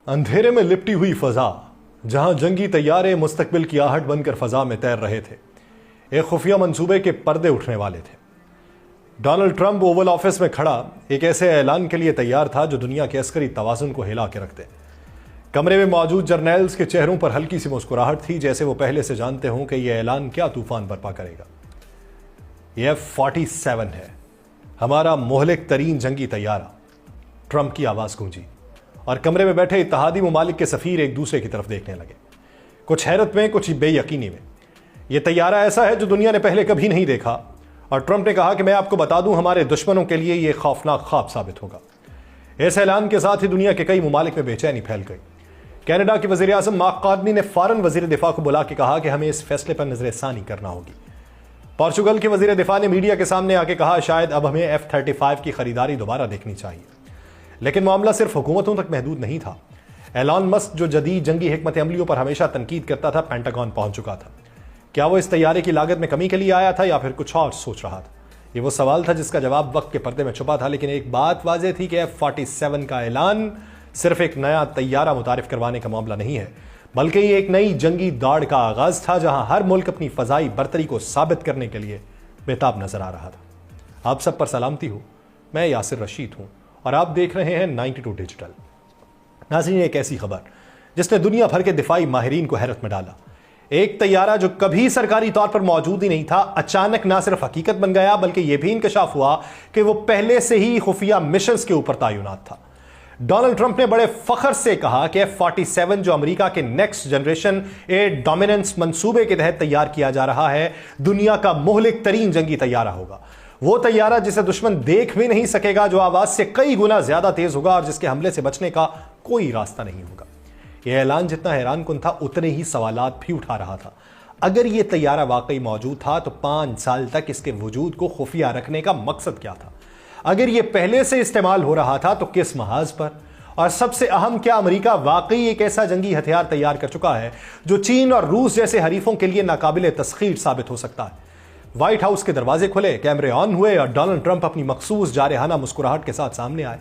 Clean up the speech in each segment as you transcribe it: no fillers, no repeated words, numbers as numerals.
अंधेरे में लिपटी हुई फजा, जहां जंगी तैयारे मुस्तकबिल की आहट बनकर फजा में तैर रहे थे, एक खुफिया मंसूबे के पर्दे उठने वाले थे। डोनाल्ड ट्रंप ओवल ऑफिस में खड़ा एक ऐसे ऐलान के लिए तैयार था जो दुनिया के अस्करी तवाज़ुन को हिला के रख दे। कमरे में मौजूद जर्नैल्स के चेहरों पर हल्की सी मुस्कुराहट थी, जैसे वो पहले से जानते हों कि यह ऐलान क्या तूफान बर्पा करेगा। यह F-47 है, हमारा मोहलिक तरीन जंगी तैयारा। ट्रंप की आवाज गूंजी और कमरे में बैठे इत्तेहादी मुमालिक के सफीर एक दूसरे की तरफ देखने लगे, कुछ हैरत में, कुछ बेयकीनी में। यह तैयारा ऐसा है जो दुनिया ने पहले कभी नहीं देखा, और ट्रंप ने कहा कि मैं आपको बता दूं, हमारे दुश्मनों के लिए यह खौफनाक ख्वाब साबित होगा। इस ऐलान के साथ ही दुनिया के कई मुमालिक में बेचैनी फैल गई। कनाडा के वजीर आज़म मार्क कार्नी ने फौरन वजीर दिफा को बुला के कहा कि हमें इस फैसले पर नजरसानी करना होगी। पोर्चुगल के वजीर दिफा ने मीडिया के सामने आके कहा, शायद अब हमें F-35 की खरीदारी दोबारा देखनी चाहिए। लेकिन मामला सिर्फ हुकूमतों तक महदूद नहीं था। एलन मस्क, जो जदीद जंगी हिकमत अमलियों पर हमेशा तनकीद करता था, पेंटागन पहुंच चुका था। क्या वो इस तैयारे की लागत में कमी के लिए आया था या फिर कुछ और सोच रहा था? ये वो सवाल था जिसका जवाब वक्त के पर्दे में छुपा था। लेकिन एक बात वाज़ेह थी कि F-47 का ऐलान सिर्फ एक नया तैयारा मुतारिफ करवाने का मामला नहीं है, बल्कि ये एक नई जंगी दौड़ का आगाज था, जहां हर मुल्क अपनी फजाई बरतरी को साबित करने के लिए बेताब नजर आ रहा था। आप सब पर सलामती हो, मैं यासिर रशीद हूं और आप देख रहे हैं 92 डिजिटल। नाज़रीन, एक ऐसी खबर जिसने दुनिया भर के दिफाई माहिरीन को हैरत में डाला। एक तैयारा जो कभी सरकारी तौर पर मौजूद ही नहीं था, अचानक ना सिर्फ हकीकत बन गया, बल्कि यह भी इंकशाफ हुआ कि वो पहले से ही खुफिया मिशंस के ऊपर तैनात था। डोनाल्ड ट्रंप ने बड़े फख्र से कहा कि F-47, जो अमेरिका के नेक्स्ट जनरेशन एयर डोमिनेंस मंसूबे के तहत तैयार किया जा रहा है, दुनिया का मोहलिक तरीन जंगी तैयारा होगा। वो तैयारा जिसे दुश्मन देख भी नहीं सकेगा, जो आवाज से कई गुना ज्यादा तेज होगा और जिसके हमले से बचने का कोई रास्ता नहीं होगा। यह ऐलान जितना हैरानकुन था, उतने ही सवालात भी उठा रहा था। अगर यह तैयारा वाकई मौजूद था तो 5 साल तक इसके वजूद को खुफिया रखने का मकसद क्या था? अगर यह पहले से इस्तेमाल हो रहा था तो किस महाज पर? और सबसे अहम, क्या अमेरिका वाकई एक ऐसा जंगी हथियार तैयार कर चुका है जो चीन और रूस जैसे हरीफों के लिए नाकाबिले तस्खीर साबित हो सकता है? व्हाइट हाउस के दरवाजे खुले, कैमरे ऑन हुए और डोनाल्ड ट्रंप अपनी मखसूस जारहाना मुस्कुराहट के साथ सामने आए।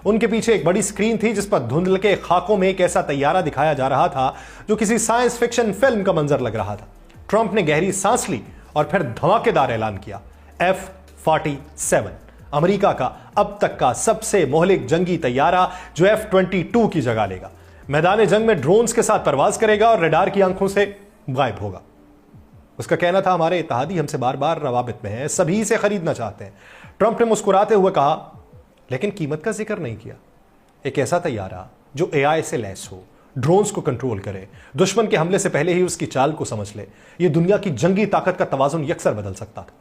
उनके पीछे एक बड़ी स्क्रीन थी जिस पर धुंधल के खाकों में एक ऐसा तैयारा दिखाया जा रहा था जो किसी साइंस फिक्शन फिल्म का मंजर लग रहा था। ट्रंप ने गहरी सांस ली और फिर धमाकेदार ऐलान किया, F-47 अमेरिका का अब तक का सबसे मोहलिक जंगी तैयारा, जो F-22 की जगह लेगा। मैदान जंग में ड्रोन्स के साथ परवाज करेगा और रडार की आंखों से गायब होगा। उसका कहना था, हमारे इत्तेहादी हमसे बार बार रवाबित में हैं, सभी इसे खरीदना चाहते हैं। ट्रंप ने मुस्कुराते हुए कहा, लेकिन कीमत का जिक्र नहीं किया। एक ऐसा तैयारा जो AI से लैस हो, ड्रोन्स को कंट्रोल करे, दुश्मन के हमले से पहले ही उसकी चाल को समझ ले, यह दुनिया की जंगी ताकत का तवाजुन यकसर बदल सकता था।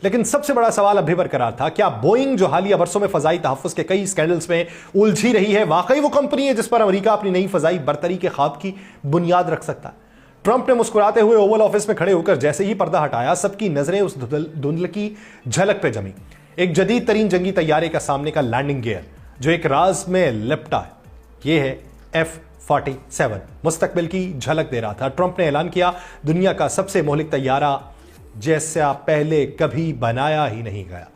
लेकिन सबसे बड़ा सवाल अभी बरकरार था, क्या बोइंग, जो हालिया बरसों में फजाई तहफ्फुज़ के कई स्कैंडल्स में उलझी रही है, वाकई वो कंपनी है जिस पर अमेरिका अपनी नई फजाई बरतरी के ख्वाब की बुनियाद रख सकता है? ट्रंप ने मुस्कुराते हुए ओवल ऑफिस में खड़े होकर जैसे ही पर्दा हटाया, सबकी नजरें उस धुंधल की झलक पे जमी। एक जदीद तरीन जंगी तैयारे का सामने का लैंडिंग गियर जो एक राज में लिपटा है, यह है F-47, मुस्तकबिल की झलक दे रहा था। ट्रंप ने ऐलान किया, दुनिया का सबसे मोहलिक तैयारा जैसा पहले कभी बनाया ही नहीं गया।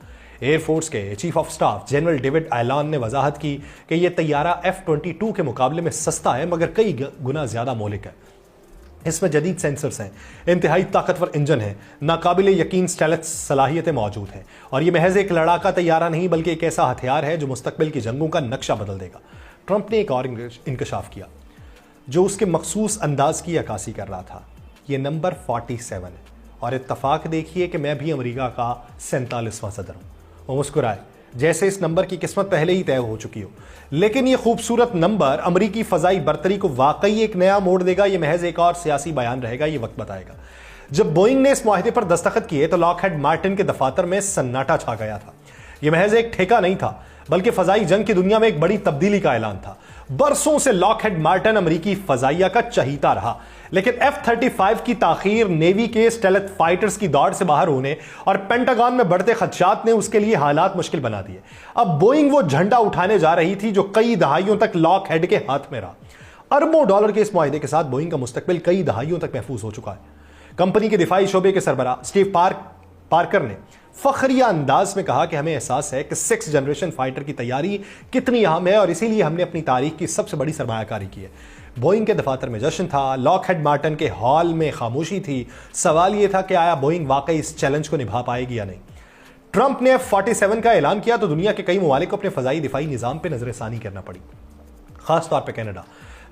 एयरफोर्स के chief of staff general David आयलान ने वजाहत की कि यह तैयारा F-22 के मुकाबले में सस्ता है, मगर कई गुना ज्यादा मोहलिक है। इसमें जदीद सेंसर्स हैं, इंतहाई ताकतवर इंजन है, नाकाबिले यकीन स्टेल्थ सलाहियतें मौजूद हैं, और यह महज एक लड़ाका तैयारा नहीं, बल्कि एक ऐसा हथियार है जो मुस्तकबिल की जंगों का नक्शा बदल देगा। ट्रंप ने एक और इंकशाफ किया जो उसके मखसूस अंदाज की अक्कासी कर रहा था। यह नंबर 47 है, और इत्तफाक देखिए कि मैं भी अमेरिका का 47वां सदर हूं। वो मुस्कुराए, जैसे इस नंबर की किस्मत पहले ही तय हो चुकी हो। लेकिन यह खूबसूरत नंबर अमेरिकी फजाई बरतरी को वाकई एक नया मोड़ देगा, यह महज एक और सियासी बयान रहेगा, यह वक्त बताएगा। जब बोइंग ने इस मुआहदे पर दस्तखत किए तो लॉकहेड मार्टिन के दफातर में सन्नाटा छा गया था। यह महज एक ठेका नहीं था, बल्कि फजाई जंग की दुनिया में एक बड़ी तब्दीली का ऐलान था। बरसों से लॉकहेड मार्टिन अमेरिकी फजाइया का चहीता रहा, लेकिन F-35 की ताखीर, नेवी के स्टेल्थ फाइटर्स की दौड़ से बाहर होने और पेंटागन में बढ़ते खदशात ने उसके लिए हालात मुश्किल बना दिए। अब बोइंग वो झंडा उठाने जा रही थी जो कई दहाइयों तक लॉकहेड के हाथ में रहा। अरबों डॉलर के इस मुआहदे के साथ बोइंग का मुस्तकबिल कई दहाइयों तक महफूज हो चुका है। कंपनी के दिफाई शोबे के सरबराह स्टीव पार्कर ने فخریہ انداز میں کہا کہ ہمیں احساس ہے کہ 6 جنریشن فائٹر کی تیاری کتنی اہم ہے اور اسی لیے ہم نے اپنی تاریخ کی سب سے بڑی سرمایہ کاری کی ہے۔ بوئنگ کے دفاتر میں جشن تھا، لاک ہیڈ مارٹن کے ہال میں خاموشی تھی۔ سوال یہ تھا کہ آیا بوئنگ واقعی اس چیلنج کو نبھا پائے گی یا نہیں۔ ٹرمپ نے F-47 کا اعلان کیا تو دنیا کے کئی ممالک کو اپنے فضائی دفاعی نظام پہ نظر ثانی کرنا پڑی، خاص طور پہ کینیڈا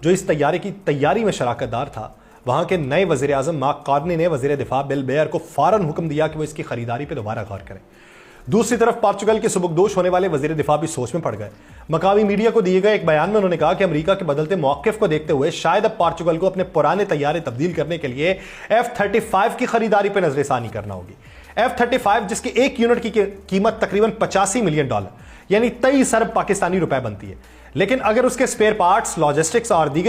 جو اس طیارے کی تیاری میں شراکت دار تھا۔ وہاں کے نئے وزیر اعظم مارک کارنی نے وزیر دفاع بل بیئر کو فوراً حکم دیا کہ وہ اس کی خریداری پہ دوبارہ غور کریں۔ دوسری طرف پورچوگل کے سبکدوش ہونے والے وزیر دفاع بھی سوچ میں پڑ گئے۔ مقامی میڈیا کو دیے گئے ایک بیان میں انہوں نے کہا کہ امریکہ کے بدلتے موقف کو دیکھتے ہوئے شاید اب پورچوگل کو اپنے پرانے طیارے تبدیل کرنے کے لیے F-35 کی خریداری پہ نظر ثانی کرنا ہوگی۔ F-35 جس کی ایک یونٹ کی قیمت تقریباً $85 ملین یعنی 23 ارب پاکستانی روپے بنتی ہے، لیکن اگر اس کے سپیئر پارٹس، لاجسٹکس اور دیگر